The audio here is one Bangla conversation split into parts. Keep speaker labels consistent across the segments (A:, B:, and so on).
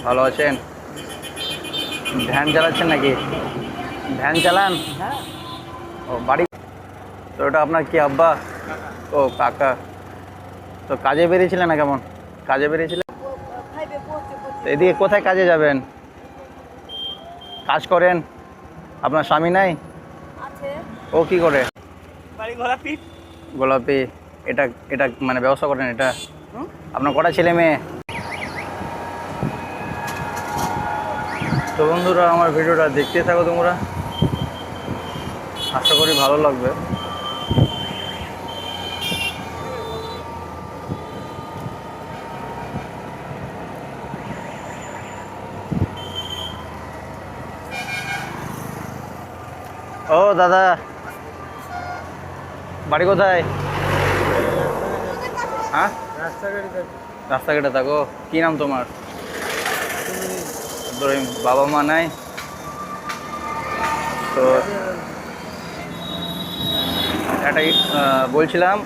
A: ভালো আছেন? ভ্যান চালাচ্ছেন নাকি? ভ্যান চালান? ও বাড়ি। তো ওটা আপনার কি আব্বা? ও কাকা। তো কাজে বেরিয়েছিলেন না কেমন? কাজে বেরিয়েছিলেন? তো এদিকে কোথায় কাজে যাবেন? কাজ করেন? আপনার স্বামী নাই? ও কি করে?
B: গোলাপি।
A: গোলাপি। এটা এটা মানে ব্যবসা করেন এটা? আপনার কটা ছেলে মেয়ে? তো বন্ধুরা, আমার ভিডিওটা দেখতে থাকো তোমরা, আশা করি ভালো লাগবে। ও দাদা, বাড়ি কোথায়? হ্যাঁ, রাস্তাঘাটে থাকো। কি নাম তোমার? ইব্রাহিম। বাবা মা নাই? তো একটা বলছিলাম,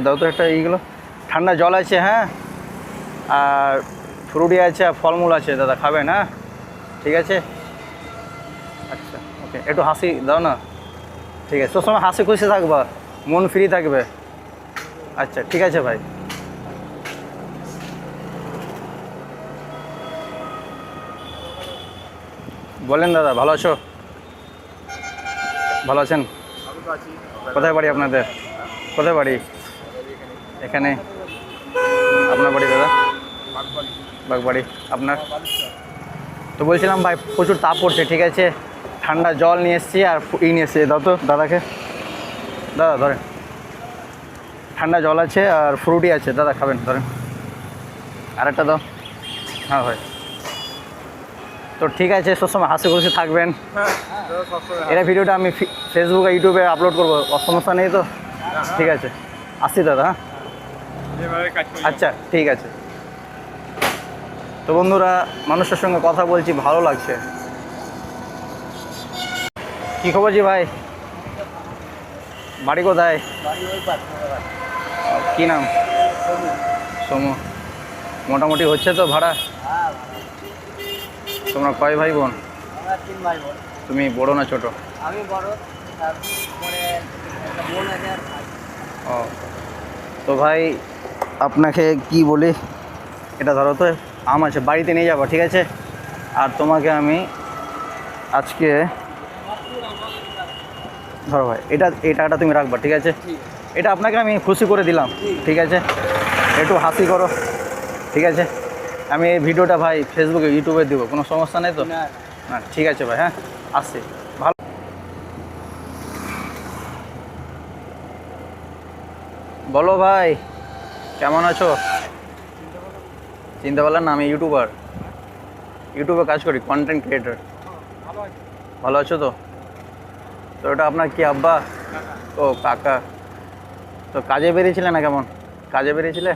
A: দাও তো একটা এইগুলো, ঠান্ডা জল আছে, হ্যাঁ, আর ফ্রুটি আছে, আর ফলমূল আছে দাদা, খাবেন? হ্যাঁ, ঠিক আছে। আচ্ছা, ওকে, একটু হাসি দাও না। ঠিক আছে, সবসময় হাসি খুশি থাকবা, মন ফ্রি থাকবে। আচ্ছা ঠিক আছে ভাই। বলেন দাদা, ভালো আছো? ভালো আছেন? কোথায় বাড়ি আপনাদের? কোথায় বাড়ি? এখানে। আপনার বাড়ি দাদা? বাগবাড়ি। আপনার? তো বলছিলাম ভাই, প্রচুর তাপ পড়ছে, ঠিক আছে, ঠান্ডা জল নিয়ে এসেছি আর নিয়ে এসেছি, দাও তো দাদাকে। দাদা ধরেন, ঠান্ডা জল আছে আর ফ্রুটি আছে, দাদা খাবেন? ধরেন, আরেকটা দাও। হ্যাঁ ভাই। তো ঠিক আছে, সবসময় হাসি খুশি থাকবেন। এটা ভিডিওটা আমি ফেসবুক আর ইউটিউবে আপলোড করবো, সমস্যা নেই তো? ঠিক আছে, আসছি দাদা। হ্যাঁ, আচ্ছা ঠিক আছে। তো বন্ধুরা, মানুষের সঙ্গে কথা বলছি, ভালো লাগছে। কি খবর জি ভাই? বাড়ি কোথায়? কি নাম? সোমু। মোটামুটি হচ্ছে তো ভাড়া? তোমরা কয় ভাই বোন? তুমি বড় না ছোট?
B: আমি বড়, তারপরে একটা বোন আছে।
A: ও, তো ভাই আপনাকে কি বলি, এটা ধরো তো, আম আছে, বাড়িতে নিয়ে যাবো, ঠিক আছে। আর তোমাকে আমি আজকে, ধরো ভাই, এই টাকাটা তুমি রাখবা, ঠিক আছে। এটা আপনাকে আমি খুশি করে দিলাম, ঠিক আছে, একটু হাসি করো, ঠিক আছে। আমি এই ভিডিওটা ভাই ফেসবুকে ইউটিউবে দেবো, কোনো সমস্যা নেই তো? না, ঠিক আছে ভাই। হ্যাঁ, আসছি। ভালো। বলো ভাই, কেমন আছো? চিনতে পারলাম না, আমি ইউটিউবার, ইউটিউবে কাজ করি, কন্টেন্ট ক্রিয়েটার। ভালো আছো তো? তো ওটা আপনার কি আব্বা? ও কাকা। তো কাজে বেরিয়েছিলে না কেমন? কাজে বেরিয়েছিলে?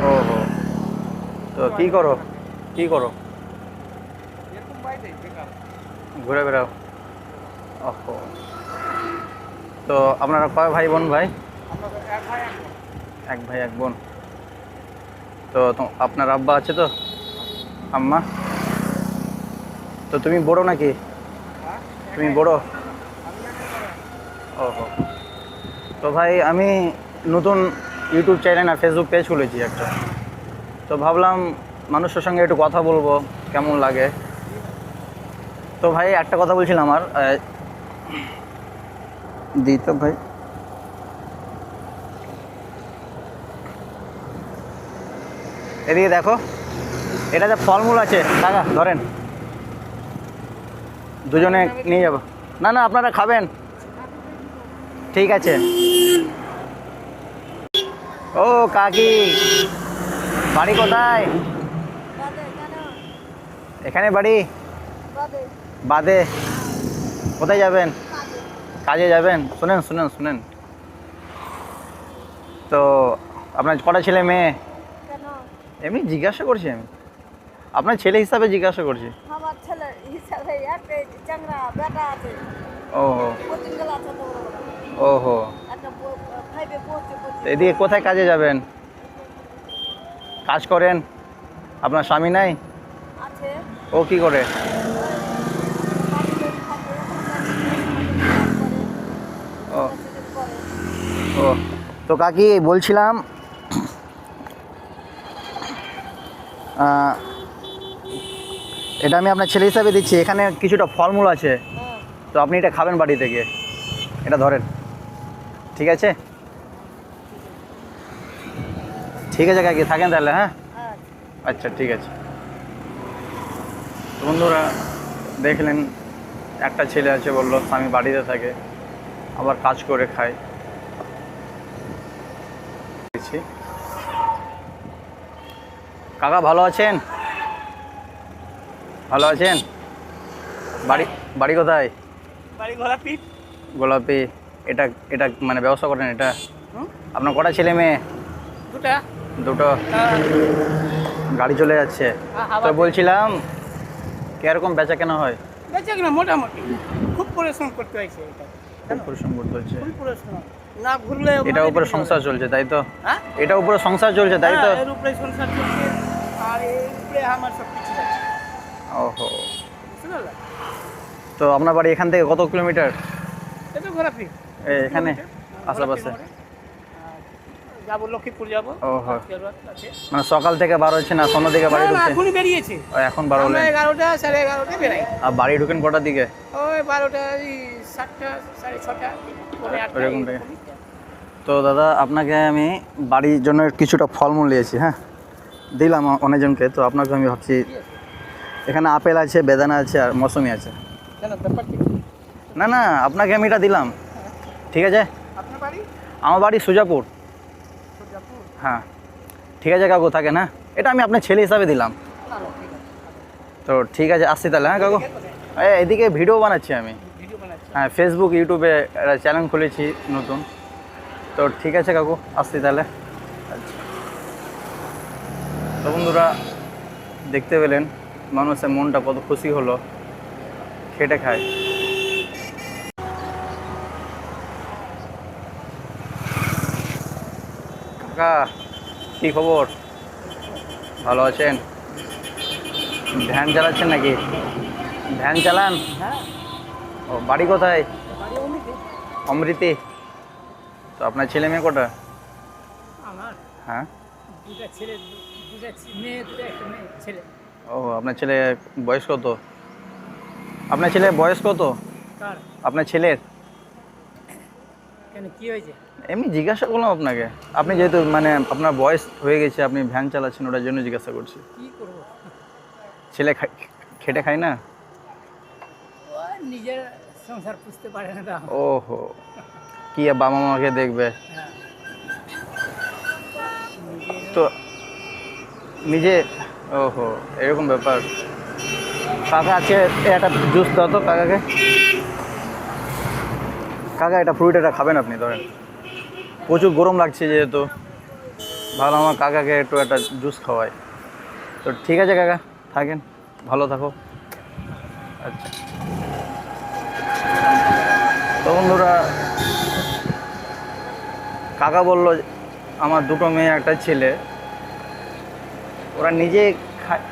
A: ও হো। তো কি করো, কি করো? ঘুরে বেড়াও। ওহো। তো আপনারা কয় ভাই বোন ভাই? এক ভাই এক বোন। তো আপনার আব্বা আছে তো? আম্মা? তো তুমি বড় নাকি? তুমি বড়? ওহো। তো ভাই, আমি নতুন ইউটিউব চ্যানেল আর ফেসবুক পেজ খুলেছি একটা, তো ভাবলাম মানুষের সঙ্গে একটু কথা বলবো, কেমন লাগে। তো ভাই একটা কথা বলছিলাম, আমার দিই তো ভাই, এদিকে দেখো, এটা যে ফলমূল আছে কাকা, ধরেন, দুজনে নিয়ে যাবো। না না, আপনারা খাবেন? ঠিক আছে। ও কাকি, বাড়ি কোথায়? এখানে বাড়ি? বাদে? কোথায় যাবেন? কাজে যাবেন? শুনেন শুনেন শুনেন, তো আপনার কটা ছেলে মেয়ে? এমনি জিজ্ঞাসা করছি, আমি আপনার ছেলে হিসাবে জিজ্ঞাসা করছি। ওহো। ওহো। এদিকে কোথায় কাজে যাবেন? কাজ করেন? আপনার স্বামী নাই?
C: আছে
A: ও কি করে?
C: বাড়ি তৈরি থাকে
A: ও
C: করে
A: ও তো কাকি বলছিলাম আহ, এটা আমি আপনার ছেলে হিসাবে দিচ্ছি, এখানে কিছুটা ফলমূল আছে,
C: হ্যাঁ
A: তো আপনি এটা খাবেন বাড়ি থেকে, এটা ধরেন, ঠিক আছে? ঠিক আছে কাকি, থাকেন তাহলে, হ্যাঁ?
C: হ্যাঁ
A: আচ্ছা ঠিক আছে। তো বন্ধুরা দেখলেন, একটা ছেলে আছে বললো স্বামী বাড়িতে থাকে, আবার কাজ করে খায়। কাকা ভালো আছেন? ভালো আছেন? বাড়ি বাড়ি কোথায়?
B: বাড়ি ঘোরা পিঠ
A: গোলাপি। এটা এটা মানে ব্যবসা করেন এটা? আপনার কটা ছেলে মেয়ে?
B: দুটা
A: দুটো। গাড়ি চলে যাচ্ছে। তো বলছিলাম কিরকম বেচা কেনা হয়?
B: বেঁচে কিনা মোটামুটি খুব পরিশ্রম করতে হয়েছে এটা
A: খুব পরিশ্রম করতে হচ্ছে।
B: খুব পরিশ্রম না ঘুরলে
A: এটা উপরে সংসার চলছে তাই তো?
B: হ্যাঁ
A: এটা উপরে সংসার চলছে তাই তো?
B: এর উপরে সংসার চলছে আর এর উপরে আমার সব কিছু আছে
A: ওহো।
B: বুঝতে পারলে
A: তো আপনার বাড়ি এখান থেকে কত কিলোমিটার?
B: এটা ঘোরা পিঠ
A: এখানে আশেপাশে?
B: যাবো লক্ষ্মীপুর যাবো
A: ওহো।
B: আছে
A: মানে সকাল থেকে বার হচ্ছে না সন্ধ্যা দিকে বাড়ি
B: না,
A: ঢুকছে?
B: এখনই বেরিয়েছে
A: ও, এখন বার হলেন?
B: 11টা 11:30 বেরাই
A: আর বাড়ি ঢুকেন কটার দিকে?
B: ওই 12টা 7টা 6:30 পৌনে 8টা
A: ওরকম থেকে। তো দাদা আপনাকে আমি বাড়ির জন্য কিছুটা ফলমূল নিয়েছি, হ্যাঁ, দিলাম অনেকজনকে। তো আপনাকে আমি ভাবছি এখানে আপেল আছে, বেদানা আছে আর মৌসুমি আছে।
B: কেন ব্যাপার কি
A: না না, আপনাকে আমি এটা দিলাম, ঠিক আছে?
B: আপনার বাড়ি
A: আমার বাড়ি সুজাপুর।
B: সুজাপুর
A: হ্যাঁ ঠিক আছে কাকু, থাকেন, হ্যাঁ? এটা আমি আপনার ছেলে হিসাবে দিলাম।
B: না না ঠিক আছে
A: তো ঠিক আছে, আসছি তাহলে, হ্যাঁ কাকু? এদিকে ভিডিও বানাচ্ছি আমি,
B: ভিডিও বানাচ্ছি
A: হ্যাঁ, ফেসবুক ইউটিউবে একটা চ্যানেল খুলেছি নতুন। তো ঠিক আছে কাকু, আসছি তাহলে। আচ্ছা। তো বন্ধুরা দেখতে পেলেন মানুষের মনটা কত খুশি হলো, খেটে খায়। কাকা কী খবর? ভালো আছেন? ভ্যান চালাচ্ছেন নাকি? ভ্যান চালান?
B: হ্যাঁ
A: ও, বাড়ি কোথায়?
B: বাড়ি অমৃতি
A: অমৃতি। তো আপনার ছেলে মেয়ে কটা?
B: আমার
A: হ্যাঁ।
B: দুটা ছেলে দুটা মেয়ে দুটা একটা মেয়ে ছেলে
A: ও, আপনার ছেলে বয়স কত? আপনার ছেলের বয়স কত?
B: কার
A: আপনার ছেলের?
B: কেন কি হয়েছে
A: এমনি জিজ্ঞাসা করলাম আপনাকে, আপনি যেহেতু মানে আপনার বয়স হয়ে গেছে, আপনি ভ্যান চালাচ্ছেন, ওটার জন্য জিজ্ঞাসা করছি।
B: কি করবো
A: ছেলে খেটে খায় না?
B: ও নিজের সংসার পুষতে পারে না তাও।
A: ওহো, কি আর বাবা মাকে দেখবে?
B: হ্যাঁ
A: তো নিজে, ওহো, এরকম ব্যাপার। কাকা আছে, একটা জুস দাও তো কাকাকে। কাকা এটা ফ্রুট, এটা খাবেন আপনি, ধরেন। প্রচুর গরম লাগছে যেহেতু, ভালো আমার কাকাকে একটু একটা জুস খাওয়াই। তো ঠিক আছে কাকা, থাকেন, ভালো থাকো। আচ্ছা। তো বন্ধুরা কাকা বললো আমার দুটো মেয়ে একটা ছেলে, ওরা নিজে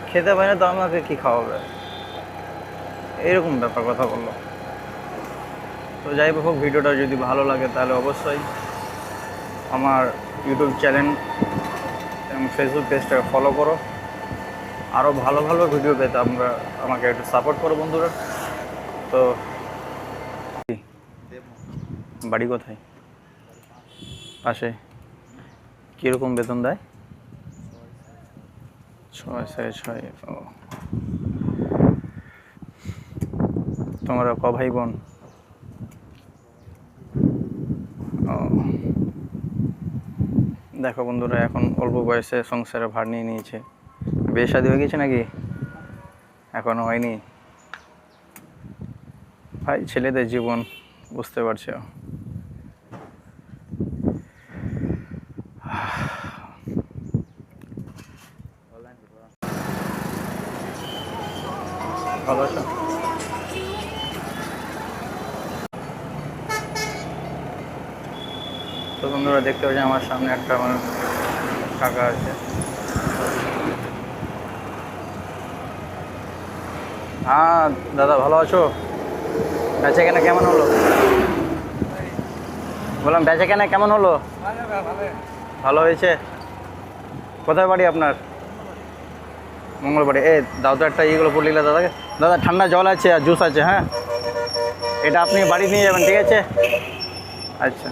A: খেতে পারে না, তো আমাকে কী খাওয়াবে, এরকম ব্যাপার কথা বললো। তো যাই হোক, ভিডিওটা যদি ভালো লাগে তাহলে অবশ্যই আমার ইউটিউব চ্যানেল এবং ফেসবুক পেজটাকে ফলো করো। আরও ভালো ভালো ভিডিও পেতে আমরা আমাকে একটু সাপোর্ট করো বন্ধুরা। তো বাড়ি কোথায়? পাশে। কীরকম বেতন দেয়? 6.6। ও, তোমরা ক ভাই বোন? ও, দেখো বন্ধুরা এখন অল্প বয়সে সংসারে ভার নিয়ে নিয়েছে। বিয়ে শাদী হয়ে গেছে নাকি? এখনো হয়নি? ভাই ছেলেদের জীবন বুঝতে পারছো। ভালো আছো? তো বন্ধুরা দেখতে পাচ্ছি আমার সামনে একটা আমার কাকা আছে, হ্যাঁ দাদা ভালো আছো? বেচা কেনা কেমন হলো? বললাম বেচা কেনা কেমন হলো? ভালো হয়েছে। কোথায় বাড়ি আপনার? মঙ্গলবাড়ি। দাও তো একটা ইয়েগুলো পড়লে দাদাকে। দাদা ঠান্ডা জল আছে আর জুস আছে, হ্যাঁ এটা আপনি বাড়ি নিয়ে যাবেন, ঠিক আছে? আচ্ছা।